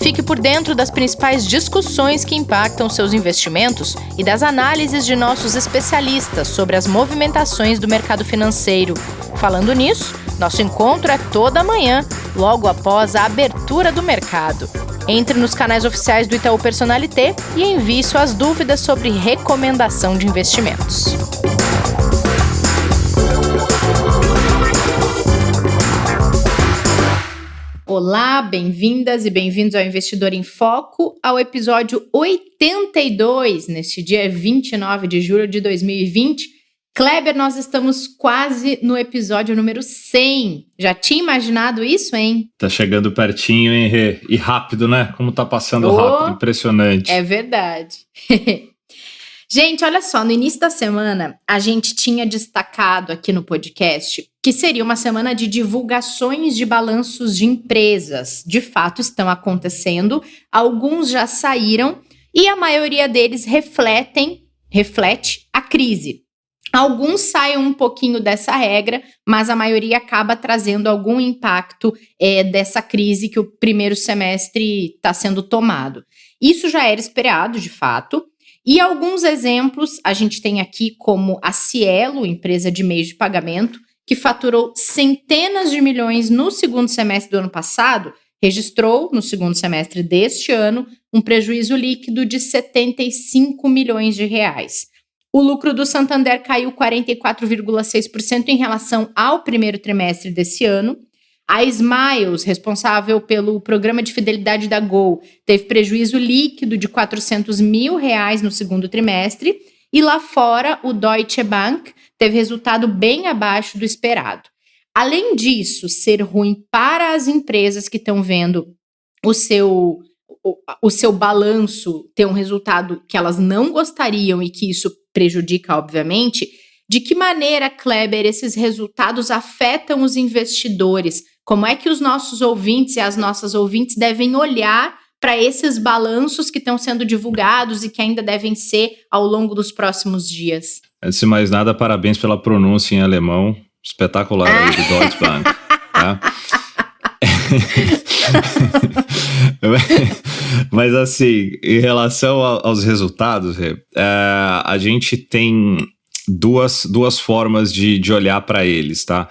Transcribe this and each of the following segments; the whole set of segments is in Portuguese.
Fique por dentro das principais discussões que impactam seus investimentos e das análises de nossos especialistas sobre as movimentações do mercado financeiro. Falando nisso, nosso encontro é toda manhã, logo após a abertura do mercado. Entre nos canais oficiais do Itaú Personalité e envie suas dúvidas sobre recomendação de investimentos. Olá, bem-vindas e bem-vindos ao Investidor em Foco, ao episódio 82, neste dia 29 de julho de 2020. Kleber, nós estamos quase no episódio número 100. Já tinha imaginado isso, hein? Tá chegando pertinho, hein, Rê? E rápido, né? Como tá passando rápido, impressionante. É verdade. Gente, olha só, no início da semana, a gente tinha destacado aqui no podcast que seria uma semana de divulgações de balanços de empresas. De fato, estão acontecendo, alguns já saíram e a maioria deles reflete a crise. Alguns saem um pouquinho dessa regra, mas a maioria acaba trazendo algum impacto dessa crise que o primeiro semestre está sendo tomado. Isso já era esperado, de fato. E alguns exemplos, a gente tem aqui como a Cielo, empresa de meios de pagamento, que faturou centenas de milhões no segundo semestre do ano passado, registrou no segundo semestre deste ano um prejuízo líquido de 75 milhões de reais. O lucro do Santander caiu 44,6% em relação ao primeiro trimestre desse ano. A Smiles, responsável pelo programa de fidelidade da Gol, teve prejuízo líquido de 400 mil reais no segundo trimestre. E lá fora, o Deutsche Bank teve resultado bem abaixo do esperado. Além disso, ser ruim para as empresas que estão vendo o seu balanço ter um resultado que elas não gostariam e que isso prejudica, obviamente, de que maneira, Kleber, esses resultados afetam os investidores? Como é que os nossos ouvintes e as nossas ouvintes devem olhar para esses balanços que estão sendo divulgados e que ainda devem ser ao longo dos próximos dias? Antes de mais nada, parabéns pela pronúncia em alemão. Espetacular aí do Deutsche Bank. Tá? Mas assim, em relação aos resultados, a gente tem duas formas de olhar para eles, tá?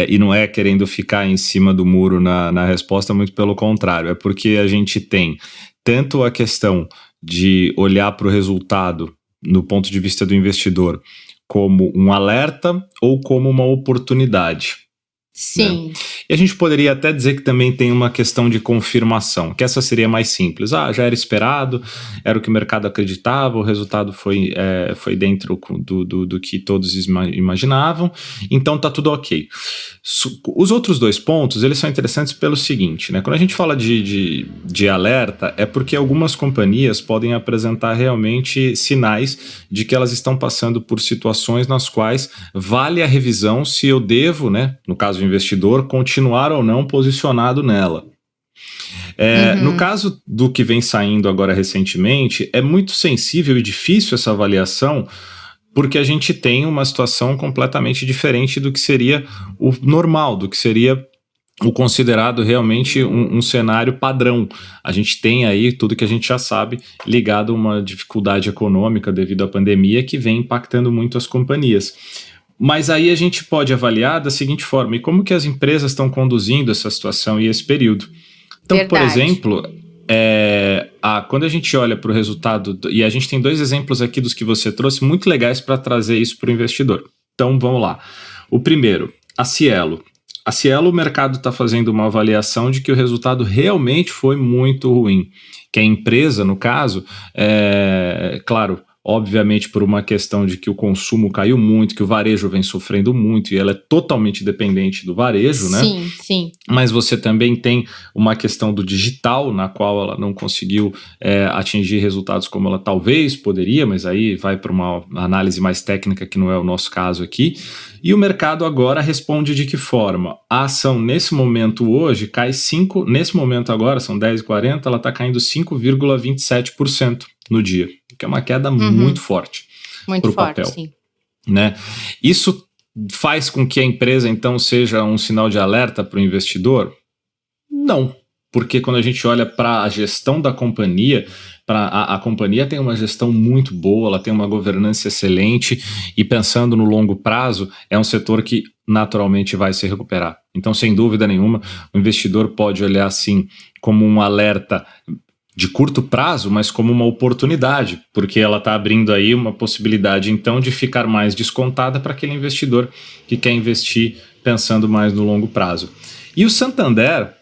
E não é querendo ficar em cima do muro na resposta, muito pelo contrário, é porque a gente tem tanto a questão de olhar para o resultado no ponto de vista do investidor como um alerta ou como uma oportunidade. Sim. Né? E a gente poderia até dizer que também tem uma questão de confirmação, que essa seria mais simples. Já era esperado, era o que o mercado acreditava, o resultado foi dentro do que todos imaginavam, então tá tudo ok. Os outros dois pontos, eles são interessantes pelo seguinte, né? Quando a gente fala de alerta, é porque algumas companhias podem apresentar realmente sinais de que elas estão passando por situações nas quais vale a revisão se eu devo, né, no caso do investidor, continuar ou não posicionado nela. No caso do que vem saindo agora recentemente, é muito sensível e difícil essa avaliação, porque a gente tem uma situação completamente diferente do que seria o normal, do que seria o considerado realmente um cenário padrão. A gente tem aí tudo que a gente já sabe ligado a uma dificuldade econômica devido à pandemia que vem impactando muito as companhias. Mas aí a gente pode avaliar da seguinte forma: e como que as empresas estão conduzindo essa situação e esse período? Então, Verdade. Por exemplo, quando a gente olha para o resultado, e a gente tem dois exemplos aqui dos que você trouxe, muito legais para trazer isso para o investidor. Então, vamos lá. O primeiro, a Cielo. A Cielo, o mercado está fazendo uma avaliação de que o resultado realmente foi muito ruim. Que a empresa, no caso, claro, obviamente por uma questão de que o consumo caiu muito, que o varejo vem sofrendo muito e ela é totalmente dependente do varejo, né? Sim, sim. Mas você também tem uma questão do digital, na qual ela não conseguiu atingir resultados como ela talvez poderia, mas aí vai para uma análise mais técnica que não é o nosso caso aqui. E o mercado agora responde de que forma? A ação nesse momento hoje cai nesse momento agora, são 10h40, ela está caindo 5,27% no dia, que é uma queda muito forte para o papel. Sim. Né? Isso faz com que a empresa, então, seja um sinal de alerta para o investidor? Não. porque quando a gente olha para a gestão da companhia, a companhia tem uma gestão muito boa, ela tem uma governança excelente, e pensando no longo prazo, é um setor que naturalmente vai se recuperar. Então, sem dúvida nenhuma, o investidor pode olhar assim como um alerta de curto prazo, mas como uma oportunidade, porque ela está abrindo aí uma possibilidade, então, de ficar mais descontada para aquele investidor que quer investir pensando mais no longo prazo. E o Santander,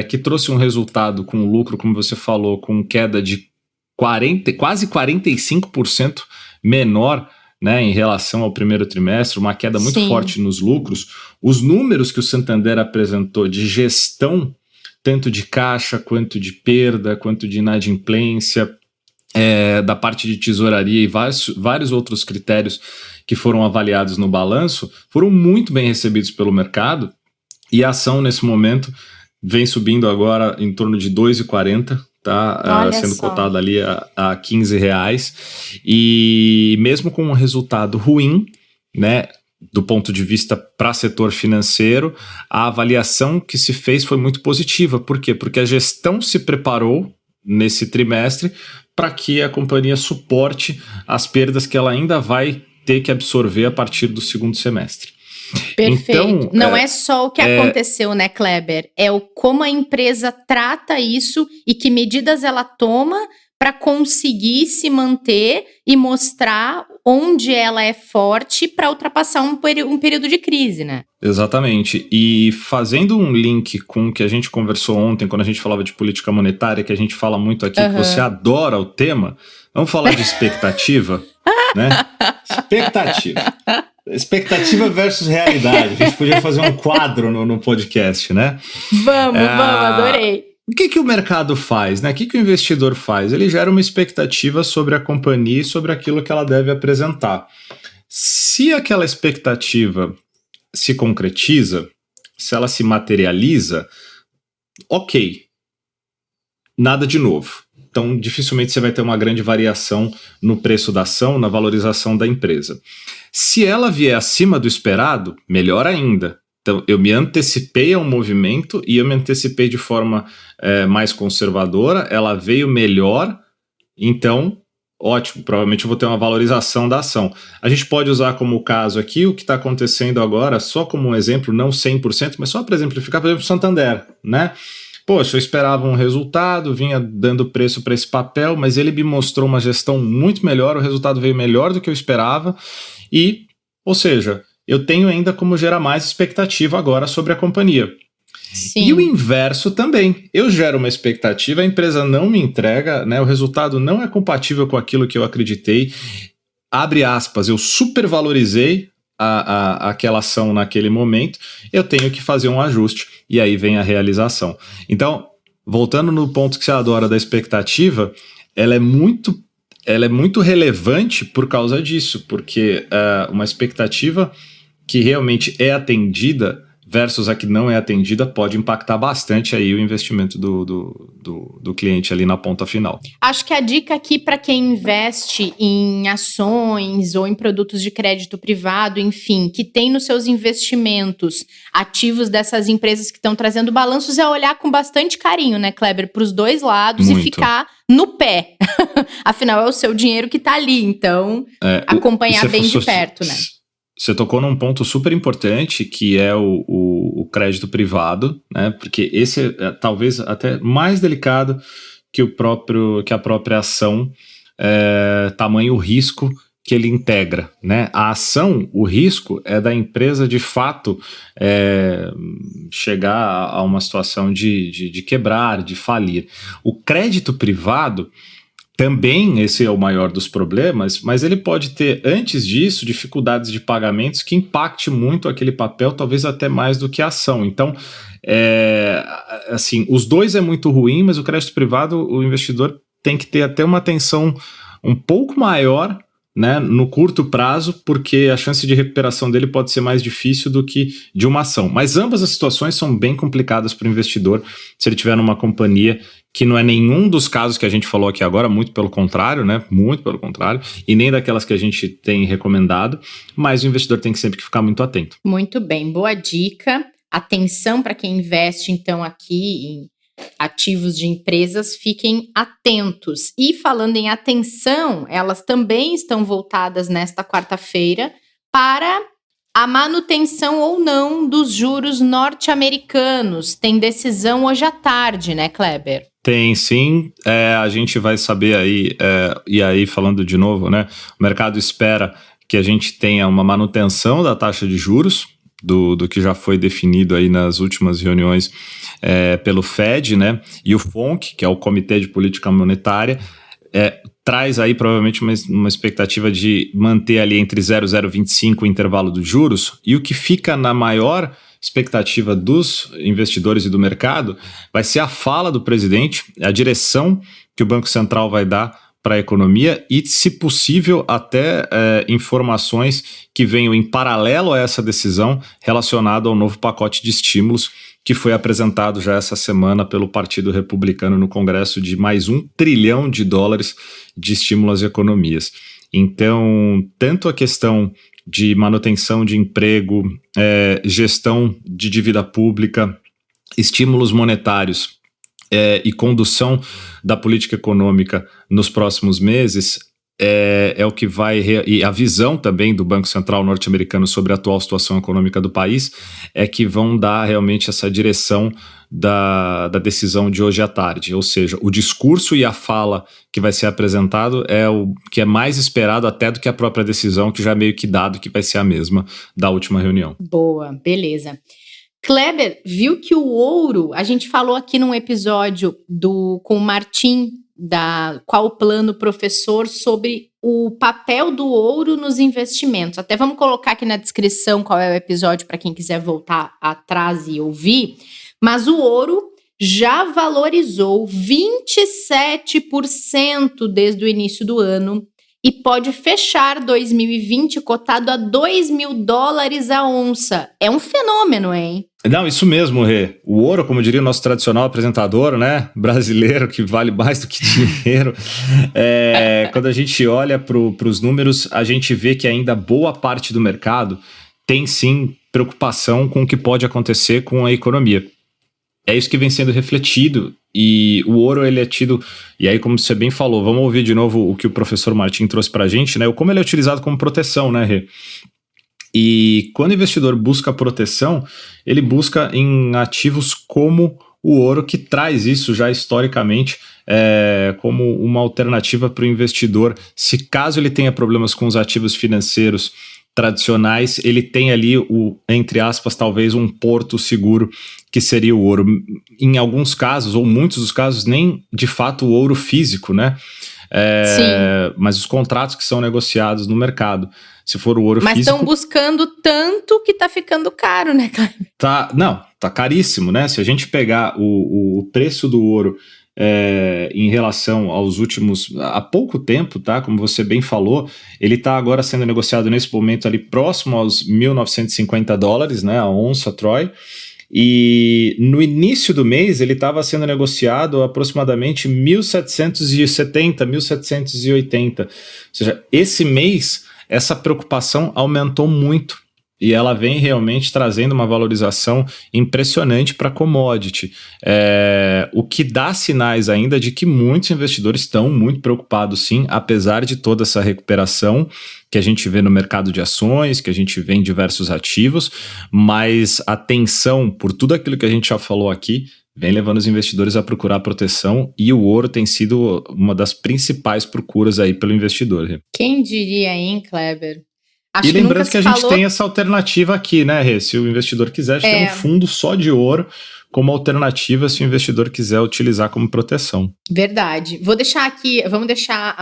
que trouxe um resultado com lucro, como você falou, com queda de quase 45% menor, né, em relação ao primeiro trimestre, uma queda muito forte nos lucros. Os números que o Santander apresentou de gestão, tanto de caixa, quanto de perda, quanto de inadimplência, da parte de tesouraria e vários outros critérios que foram avaliados no balanço, foram muito bem recebidos pelo mercado, e a ação nesse momento vem subindo agora em torno de R$ 2,40, tá? Sendo cotada ali a R$ 15. E mesmo com um resultado ruim, né, do ponto de vista para setor financeiro, a avaliação que se fez foi muito positiva. Por quê? Porque a gestão se preparou nesse trimestre para que a companhia suporte as perdas que ela ainda vai ter que absorver a partir do segundo semestre. Perfeito. Então, não é só o que aconteceu, né, Kleber? É como a empresa trata isso e que medidas ela toma para conseguir se manter e mostrar onde ela é forte para ultrapassar um período de crise, né? Exatamente. E fazendo um link com o que a gente conversou ontem, quando a gente falava de política monetária, que a gente fala muito aqui, que você adora o tema, vamos falar de expectativa, né? Expectativa versus realidade. A gente podia fazer um quadro no podcast, né? Vamos, adorei. O que o mercado faz, né? O que o investidor faz? Ele gera uma expectativa sobre a companhia e sobre aquilo que ela deve apresentar. Se aquela expectativa se concretiza, se ela se materializa, ok, nada de novo. Então, dificilmente você vai ter uma grande variação no preço da ação, na valorização da empresa. Se ela vier acima do esperado, melhor ainda. Então, eu me antecipei a um movimento e eu me antecipei de forma mais conservadora, ela veio melhor, então, ótimo, provavelmente eu vou ter uma valorização da ação. A gente pode usar como caso aqui o que está acontecendo agora, só como um exemplo, não 100%, mas só para exemplificar, por exemplo, o Santander, né? Poxa, eu esperava um resultado, vinha dando preço para esse papel, mas ele me mostrou uma gestão muito melhor, o resultado veio melhor do que eu esperava, ou seja, eu tenho ainda como gerar mais expectativa agora sobre a companhia. Sim. E o inverso também. Eu gero uma expectativa, a empresa não me entrega, né, o resultado não é compatível com aquilo que eu acreditei, abre aspas, eu supervalorizei aquela ação naquele momento, eu tenho que fazer um ajuste, e aí vem a realização. Então, voltando no ponto que você adora da expectativa, ela é muito relevante por causa disso, porque uma expectativa que realmente é atendida versus a que não é atendida pode impactar bastante aí o investimento do cliente ali na ponta final. Acho que a dica aqui para quem investe em ações ou em produtos de crédito privado, enfim, que tem nos seus investimentos ativos dessas empresas que estão trazendo balanços, é olhar com bastante carinho, né, Kleber, para os dois lados e ficar no pé. Afinal, é o seu dinheiro que está ali, então acompanhar bem de perto, né? Você tocou num ponto super importante, que é o crédito privado, né? Porque esse é talvez até mais delicado que a própria ação, tamanho risco que ele integra, né? A ação, o risco é da empresa de fato chegar a uma situação de quebrar, de falir. O crédito privado também, esse é o maior dos problemas, mas ele pode ter, antes disso, dificuldades de pagamentos que impacte muito aquele papel, talvez até mais do que a ação. Então, assim, os dois é muito ruim, mas o crédito privado, o investidor tem que ter até uma atenção um pouco maior, né, no curto prazo, porque a chance de recuperação dele pode ser mais difícil do que de uma ação. Mas ambas as situações são bem complicadas para o investidor, se ele tiver numa companhia que não é nenhum dos casos que a gente falou aqui agora, muito pelo contrário, né? Muito pelo contrário, e nem daquelas que a gente tem recomendado, mas o investidor tem que sempre ficar muito atento. Muito bem, boa dica. Atenção para quem investe, então, aqui em ativos de empresas, fiquem atentos. E falando em atenção, elas também estão voltadas nesta quarta-feira para a manutenção ou não dos juros norte-americanos. Tem decisão hoje à tarde, né, Kleber? Tem sim, a gente vai saber aí, e aí falando de novo, né, o mercado espera que a gente tenha uma manutenção da taxa de juros, do que já foi definido aí nas últimas reuniões pelo Fed, né, e o FONC, que é o Comitê de Política Monetária, traz aí provavelmente uma expectativa de manter ali entre 0 e 0,25 o intervalo dos juros, e o que fica na maior expectativa dos investidores e do mercado vai ser a fala do presidente, a direção que o Banco Central vai dar para a economia e, se possível, até informações que venham em paralelo a essa decisão relacionada ao novo pacote de estímulos que foi apresentado já essa semana pelo Partido Republicano no Congresso, de mais $1 trilhão de estímulo às economias. Então, tanto a questão de manutenção de emprego, gestão de dívida pública, estímulos monetários e condução da política econômica nos próximos meses é o que vai... E a visão também do Banco Central norte-americano sobre a atual situação econômica do país é que vão dar realmente essa direção da decisão de hoje à tarde. Ou seja, o discurso e a fala que vai ser apresentado é o que é mais esperado até do que a própria decisão, que já é meio que dado que vai ser a mesma da última reunião. Boa, beleza. Kleber, viu que o ouro, a gente falou aqui num episódio com o Martim, Qual o Plano Professor, sobre o papel do ouro nos investimentos. Até vamos colocar aqui na descrição qual é o episódio para quem quiser voltar atrás e ouvir. Mas o ouro já valorizou 27% desde o início do ano e pode fechar 2020 cotado a $2.000 a onça. É um fenômeno, hein? Não, isso mesmo, Rê. O ouro, como diria o nosso tradicional apresentador, né, brasileiro, que vale mais do que dinheiro, quando a gente olha para os números, a gente vê que ainda boa parte do mercado tem sim preocupação com o que pode acontecer com a economia. É isso que vem sendo refletido, e o ouro ele é tido, e aí como você bem falou, vamos ouvir de novo o que o professor Martim trouxe para a gente, né, como ele é utilizado como proteção, né, Rê? E quando o investidor busca proteção, ele busca em ativos como o ouro, que traz isso já historicamente como uma alternativa para o investidor, se caso ele tenha problemas com os ativos financeiros tradicionais, ele tem ali entre aspas, talvez um porto seguro, que seria o ouro. Em alguns casos, ou muitos dos casos, nem de fato o ouro físico, né? Mas os contratos que são negociados no mercado. Se for o ouro físico... Mas estão buscando tanto que tá ficando caro, né, Kleber? Tá caríssimo, né? Se a gente pegar o preço do ouro em relação aos últimos... Há pouco tempo, tá? Como você bem falou, ele tá agora sendo negociado nesse momento ali próximo aos $1.950, né? A onça Troy. E no início do mês ele estava sendo negociado aproximadamente 1.770, 1.780. Ou seja, esse mês essa preocupação aumentou muito e ela vem realmente trazendo uma valorização impressionante para a commodity. O que dá sinais ainda de que muitos investidores estão muito preocupados sim, apesar de toda essa recuperação que a gente vê no mercado de ações, que a gente vê em diversos ativos, mas a tensão por tudo aquilo que a gente já falou aqui vem levando os investidores a procurar proteção, e o ouro tem sido uma das principais procuras aí pelo investidor. Quem diria, hein, Kleber? E lembrando que a gente tem essa alternativa aqui, né, Rê? Se o investidor quiser, a gente tem um fundo só de ouro como alternativa, se o investidor quiser utilizar como proteção. Verdade. Vamos deixar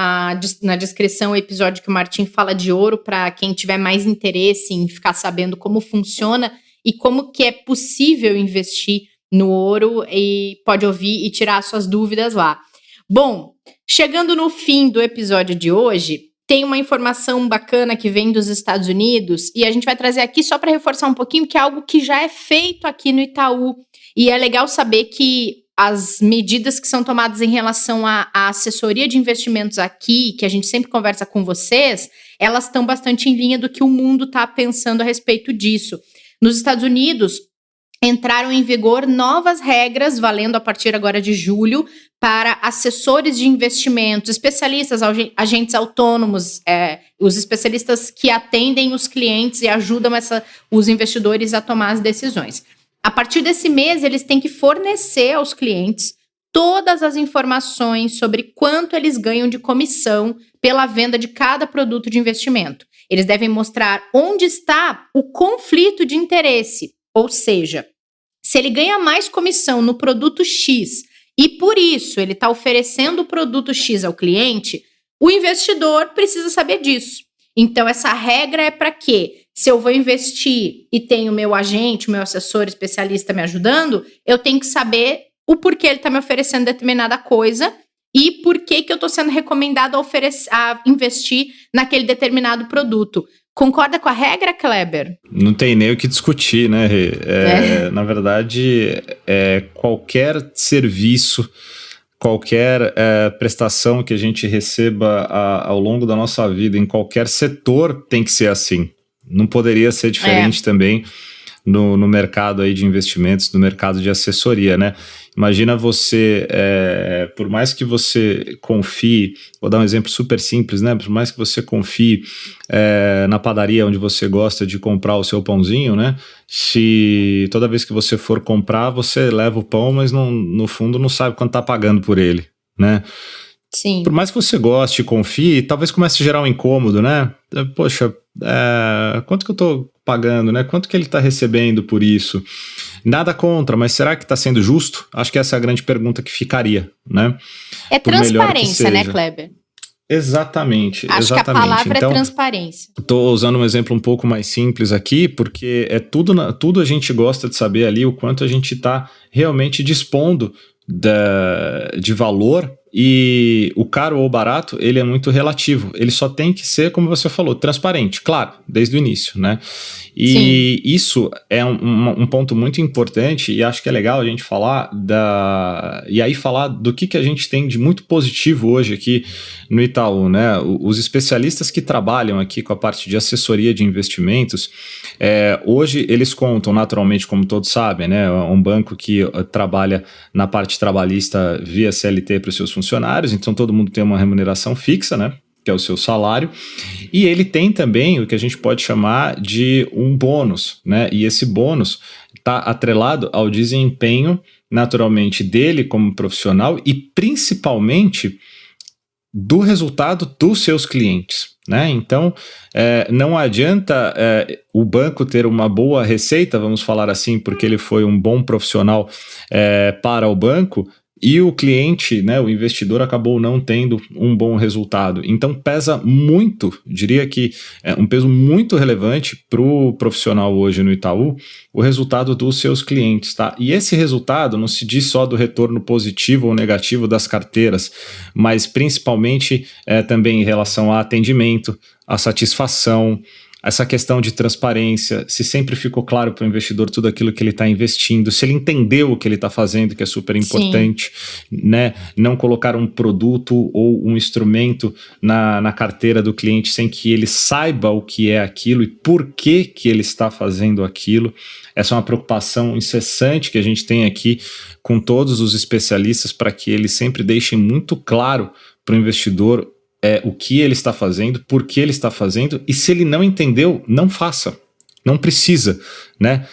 na descrição o episódio que o Martim fala de ouro, para quem tiver mais interesse em ficar sabendo como funciona e como que é possível investir no ouro, e pode ouvir e tirar suas dúvidas lá. Bom, chegando no fim do episódio de hoje, tem uma informação bacana que vem dos Estados Unidos e a gente vai trazer aqui só para reforçar um pouquinho, que é algo que já é feito aqui no Itaú. E é legal saber que as medidas que são tomadas em relação à assessoria de investimentos aqui, que a gente sempre conversa com vocês, elas estão bastante em linha do que o mundo está pensando a respeito disso. Nos Estados Unidos, entraram em vigor novas regras, valendo a partir agora de julho, para assessores de investimentos, especialistas, agentes autônomos, os especialistas que atendem os clientes e ajudam os investidores a tomar as decisões. A partir desse mês, eles têm que fornecer aos clientes todas as informações sobre quanto eles ganham de comissão pela venda de cada produto de investimento. Eles devem mostrar onde está o conflito de interesse, ou seja, se ele ganha mais comissão no produto X e por isso ele está oferecendo o produto X ao cliente, o investidor precisa saber disso. Então, essa regra é para quê? Se eu vou investir e tenho meu agente, meu assessor especialista me ajudando, eu tenho que saber o porquê ele está me oferecendo determinada coisa e por que eu estou sendo recomendado a investir naquele determinado produto. Concorda com a regra, Kleber? Não tem nem o que discutir, né, Rê? Na verdade, qualquer serviço, qualquer prestação que a gente receba ao longo da nossa vida, em qualquer setor, tem que ser assim. Não poderia ser diferente também no mercado aí de investimentos, no mercado de assessoria, né? Imagina você, por mais que você confie, vou dar um exemplo super simples, né? Por mais que você confie na padaria onde você gosta de comprar o seu pãozinho, né? Se toda vez que você for comprar, você leva o pão, mas no fundo não sabe quanto está pagando por ele, né? Sim. Por mais que você goste, confie, talvez comece a gerar um incômodo, né? Poxa, quanto que eu tô pagando, né? Quanto que ele tá recebendo por isso? Nada contra, mas será que tá sendo justo? Acho que essa é a grande pergunta que ficaria, né? É transparência, né, Kleber? Exatamente. Acho que a palavra então, é transparência. Estou usando um exemplo um pouco mais simples aqui, porque tudo a gente gosta de saber ali o quanto a gente está realmente dispondo de valor, e o caro ou barato, ele é muito relativo. Ele só tem que ser, como você falou, transparente, claro, desde o início, né? E Sim. Isso é um ponto muito importante, e acho que é legal a gente falar falar do que a gente tem de muito positivo hoje aqui no Itaú, né? Os especialistas que trabalham aqui com a parte de assessoria de investimentos, hoje eles contam naturalmente, como todos sabem, né? Um banco que trabalha na parte trabalhista via CLT para os seus funcionários, então todo mundo tem uma remuneração fixa, né? Que é o seu salário, e ele tem também o que a gente pode chamar de um bônus, né? E esse bônus está atrelado ao desempenho, naturalmente, dele como profissional e principalmente do resultado dos seus clientes, né? Então, não adianta o banco ter uma boa receita, vamos falar assim, porque ele foi um bom profissional para o banco, e o cliente, né, o investidor, acabou não tendo um bom resultado. Então pesa muito, diria que é um peso muito relevante para o profissional hoje no Itaú, o resultado dos seus clientes, tá? E esse resultado não se diz só do retorno positivo ou negativo das carteiras, mas principalmente também em relação a atendimento, a satisfação, essa questão de transparência, se sempre ficou claro para o investidor tudo aquilo que ele está investindo, se ele entendeu o que ele está fazendo, que é super importante, né? Não colocar um produto ou um instrumento na carteira do cliente sem que ele saiba o que é aquilo e por que ele está fazendo aquilo. Essa é uma preocupação incessante que a gente tem aqui com todos os especialistas, para que eles sempre deixem muito claro para o investidor o que ele está fazendo, por que ele está fazendo, e se ele não entendeu, não faça, não precisa, né?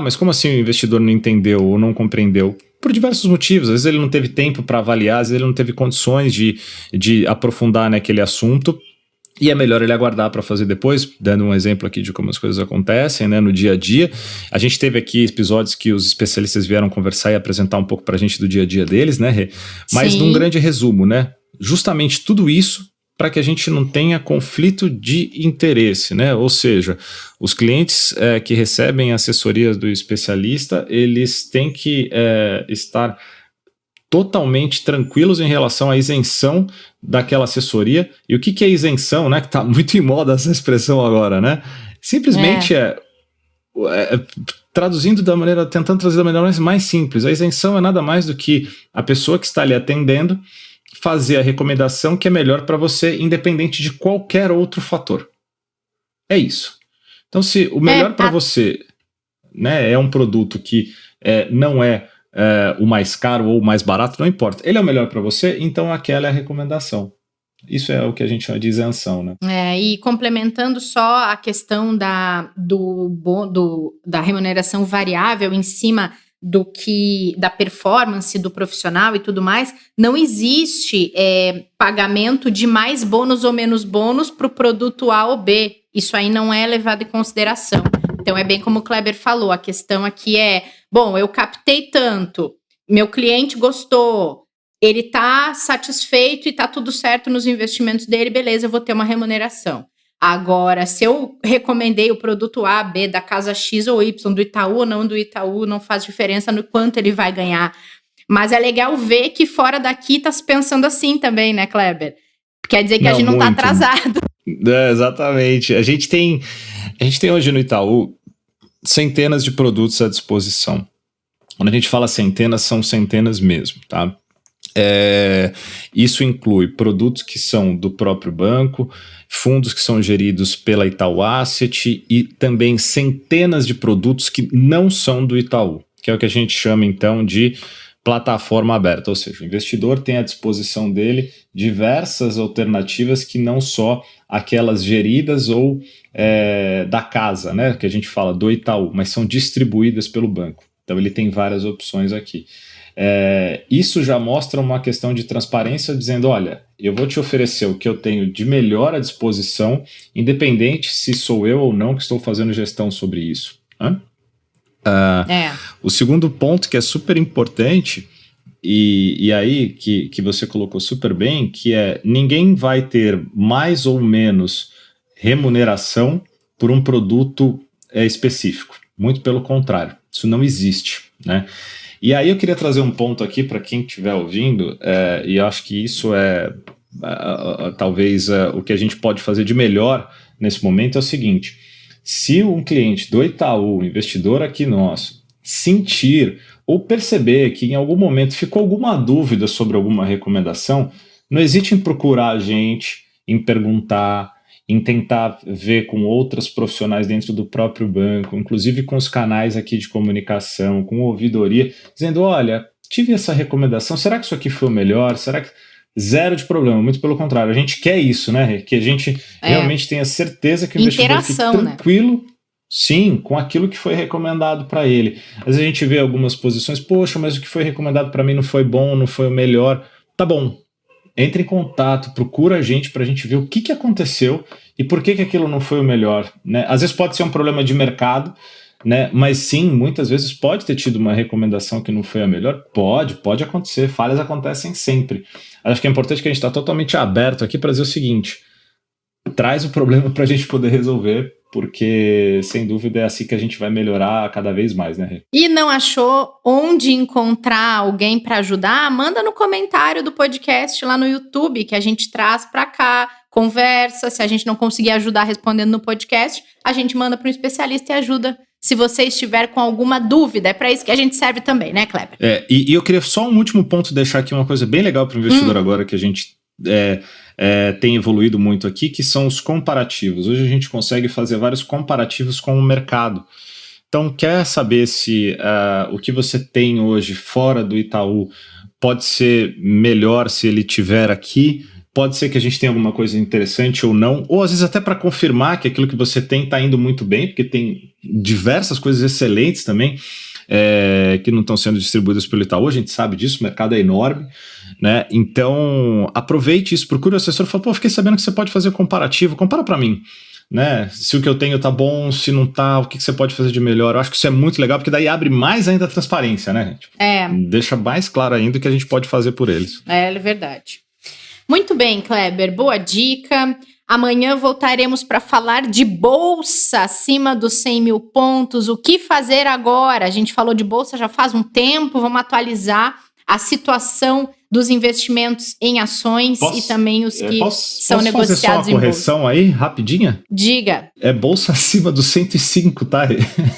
Mas como assim o investidor não entendeu ou não compreendeu? Por diversos motivos, às vezes ele não teve tempo para avaliar, às vezes ele não teve condições de aprofundar naquele assunto, e é melhor ele aguardar para fazer depois, dando um exemplo aqui de como as coisas acontecem, né, no dia a dia. A gente teve aqui episódios que os especialistas vieram conversar e apresentar um pouco para a gente do dia a dia deles, né, Rê? Mas num grande resumo, né, justamente tudo isso para que a gente não tenha conflito de interesse, né? Ou seja, os clientes que recebem assessorias do especialista, eles têm que estar totalmente tranquilos em relação à isenção daquela assessoria. E o que é isenção, né? Que está muito em moda essa expressão agora, né? Simplesmente tentando trazer da maneira mais simples. A isenção é nada mais do que a pessoa que está ali atendendo fazer a recomendação que é melhor para você, independente de qualquer outro fator. É isso. Então, se o melhor para você... né? É um produto que não é o mais caro ou o mais barato, não importa. Ele é o melhor para você, então aquela é a recomendação. Isso é o que a gente chama de isenção, né? E complementando só a questão da remuneração variável em cima da performance do profissional e tudo mais, não existe pagamento de mais bônus ou menos bônus para o produto A ou B. Isso aí não é levado em consideração. Então é bem como o Kleber falou, a questão aqui bom, eu captei tanto, meu cliente gostou, ele está satisfeito e está tudo certo nos investimentos dele, beleza, eu vou ter uma remuneração. Agora, se eu recomendei o produto A, B, da casa X ou Y, do Itaú ou não do Itaú, não faz diferença no quanto ele vai ganhar. Mas é legal ver que fora daqui está se pensando assim também, né, Kleber? Quer dizer que a gente não está atrasado. Exatamente. A gente tem hoje no Itaú centenas de produtos à disposição. Quando a gente fala centenas, são centenas mesmo, tá? Isso inclui produtos que são do próprio banco, fundos que são geridos pela Itaú Asset e também centenas de produtos que não são do Itaú, que é o que a gente chama então de plataforma aberta, ou seja, o investidor tem à disposição dele diversas alternativas que não só aquelas geridas ou da casa, né, que a gente fala do Itaú, mas são distribuídas pelo banco. Então ele tem várias opções aqui. Isso já mostra uma questão de transparência, dizendo, olha, eu vou te oferecer o que eu tenho de melhor à disposição, independente se sou eu ou não que estou fazendo gestão sobre isso. Né? O segundo ponto que é super importante, e aí que você colocou super bem, que ninguém vai ter mais ou menos remuneração por um produto específico. Muito pelo contrário, isso não existe, né? E aí eu queria trazer um ponto aqui para quem estiver ouvindo, e eu acho que isso talvez o que a gente pode fazer de melhor nesse momento é o seguinte: se um cliente do Itaú, um investidor aqui nosso, sentir ou perceber que em algum momento ficou alguma dúvida sobre alguma recomendação, não hesite em procurar a gente, em perguntar, em tentar ver com outras profissionais dentro do próprio banco, inclusive com os canais aqui de comunicação, com ouvidoria, dizendo, olha, tive essa recomendação, será que isso aqui foi o melhor? Será que... Zero de problema, muito pelo contrário, a gente quer isso, né? Que a gente realmente tenha certeza que o investidor fique tranquilo, né? Sim, com aquilo que foi recomendado para ele. Às vezes a gente vê algumas posições, poxa, mas o que foi recomendado para mim não foi bom, não foi o melhor. Tá bom, entre em contato, procura a gente para a gente ver o que aconteceu e por que aquilo não foi o melhor, né? Às vezes pode ser um problema de mercado, né? Mas sim, muitas vezes pode ter tido uma recomendação que não foi a melhor. Pode acontecer, falhas acontecem sempre. Acho que é importante que a gente está totalmente aberto aqui para dizer o seguinte: traz o problema para a gente poder resolver, porque sem dúvida é assim que a gente vai melhorar cada vez mais, né? E não achou onde encontrar alguém para ajudar? Manda no comentário do podcast lá no YouTube, que a gente traz para cá, conversa. Se a gente não conseguir ajudar respondendo no podcast, a gente manda para um especialista e ajuda. Se você estiver com alguma dúvida, é para isso que a gente serve também, né, Kleber? E eu queria só um último ponto deixar aqui uma coisa bem legal para o investidor agora, que a gente tem evoluído muito aqui, que são os comparativos. Hoje a gente consegue fazer vários comparativos com o mercado. Então, quer saber se o que você tem hoje fora do Itaú pode ser melhor se ele estiver aqui? Pode ser que a gente tenha alguma coisa interessante ou não, ou às vezes até para confirmar que aquilo que você tem está indo muito bem, porque tem diversas coisas excelentes também que não estão sendo distribuídas pelo Itaú, a gente sabe disso, o mercado é enorme, né? Então aproveite isso, procure o assessor e fala, fiquei sabendo que você pode fazer comparativo, compara para mim, né? Se o que eu tenho tá bom, se não tá, o que você pode fazer de melhor. Eu acho que isso é muito legal, porque daí abre mais ainda a transparência, né? Deixa mais claro ainda o que a gente pode fazer por eles. É verdade. Muito bem, Kleber, boa dica. Amanhã voltaremos para falar de bolsa acima dos 100 mil pontos. O que fazer agora? A gente falou de bolsa já faz um tempo, vamos atualizar a situação dos investimentos em ações e também os que são negociados em bolsa. Posso fazer só uma correção aí, rapidinha? Diga. É bolsa acima dos 105, tá?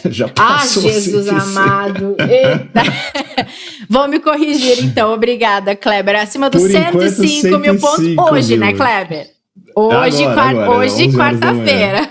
Já passou. Jesus 105. Amado. Eita. Vou me corrigir então, obrigada, Kleber. Acima dos 105 mil pontos hoje, né, Kleber? Hoje, quarta-feira.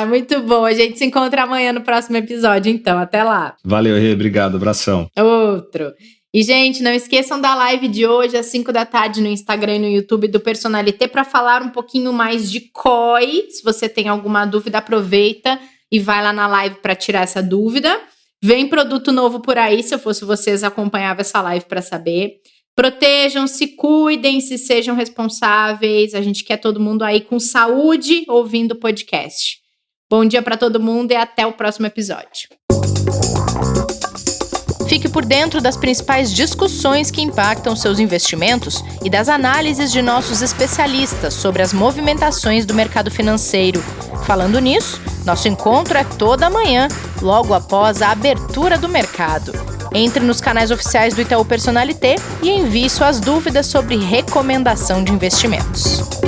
Muito bom. A gente se encontra amanhã no próximo episódio, então. Até lá. Valeu, Rê. Obrigado. Abração. Outro. E, gente, não esqueçam da live de hoje, às 5 da tarde, no Instagram e no YouTube do Personalité, para falar um pouquinho mais de COI. Se você tem alguma dúvida, aproveita e vai lá na live para tirar essa dúvida. Vem produto novo por aí, se eu fosse vocês, acompanhava essa live para saber. Protejam-se, cuidem-se, sejam responsáveis. A gente quer todo mundo aí com saúde ouvindo o podcast. Bom dia para todo mundo e até o próximo episódio. Fique por dentro das principais discussões que impactam seus investimentos e das análises de nossos especialistas sobre as movimentações do mercado financeiro. Falando nisso, nosso encontro é toda manhã, logo após a abertura do mercado. Entre nos canais oficiais do Itaú Personalité e envie suas dúvidas sobre recomendação de investimentos.